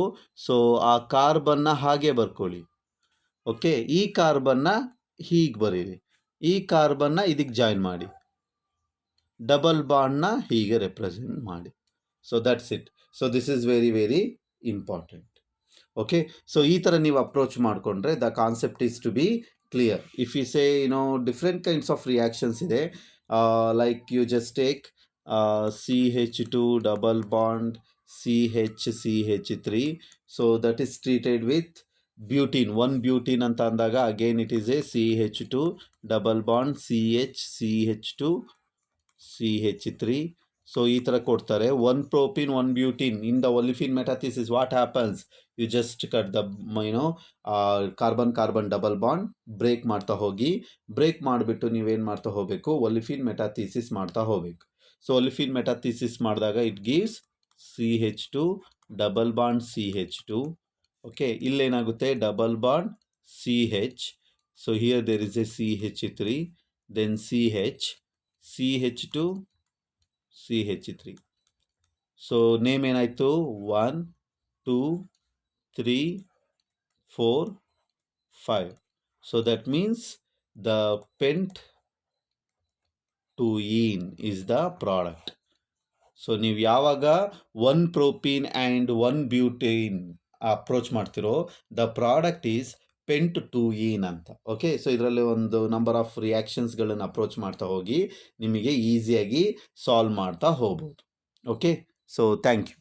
ಸೊ ಆ ಕಾರ್ಬನ್ನ ಹಾಗೆ ಬರ್ಕೊಳ್ಳಿ. ಓಕೆ, ಈ ಕಾರ್ಬನ್ನ ಹೀಗೆ ಬರೀರಿ, ಈ ಕಾರ್ಬನ್ನ ಇದಕ್ಕೆ ಜಾಯಿನ್ ಮಾಡಿ, ಡಬಲ್ ಬಾಂಡ್ನ ಹೀಗೆ ರೆಪ್ರೆಸೆಂಟ್ ಮಾಡಿ. So that's it. So this is very very important. Okay, so ಈ ಥರ ನೀವು ಅಪ್ರೋಚ್ ಮಾಡಿಕೊಂಡ್ರೆ the concept is to be clear. If you say different kinds of reactions ಇದೆ, like you just take CH2 double bond CH3, so that is treated with butene, 1 butene ಅಂತ ಅಂದಾಗ again it is a CH2 double bond CH2 CH3. So ಈ ಥರ ಕೊಡ್ತಾರೆ. 1 propene 1 butene in the olefin metathesis. What happens, you just cut the carbon double bond break ಮಾಡ್ತಾ ಹೋಗಿ, break ಮಾಡಿಬಿಟ್ಟು ನೀವೇನು ಮಾಡ್ತಾ ಹೋಗಬೇಕು, ಒಲಿಫಿನ್ ಮೆಟಾಥಿಸಿಸ್ ಮಾಡ್ತಾ ಹೋಗಬೇಕು. ಸೊ ಒಲಿಫಿನ್ ಮೆಟಾಥಿಸಿಸ್ ಮಾಡಿದಾಗ it gives CH2 double bond CH2. Okay, ಇಲ್ಲೇನಾಗುತ್ತೆ, double bond CH. So here there is a CH3, then CH2 CH3. So name ಏನಾಯಿತು, 1 2 3 4 5. So that means the pent-2-ene is the product. So ನೀವು ಯಾವಾಗ 1 propene and 1 butane approach ಮಾಡ್ತಿರೋ, the product is pent-2-ene ಅಂತ. Okay, so ಇದರಲ್ಲಿ ಒಂದು number of ರಿಯಾಕ್ಷನ್ಸ್ಗಳನ್ನು approach ಮಾಡ್ತಾ ಹೋಗಿ ನಿಮಗೆ ಈಸಿಯಾಗಿ ಸಾಲ್ವ್ ಮಾಡ್ತಾ ಹೋಗ್ಬೋದು. Okay, so thank you.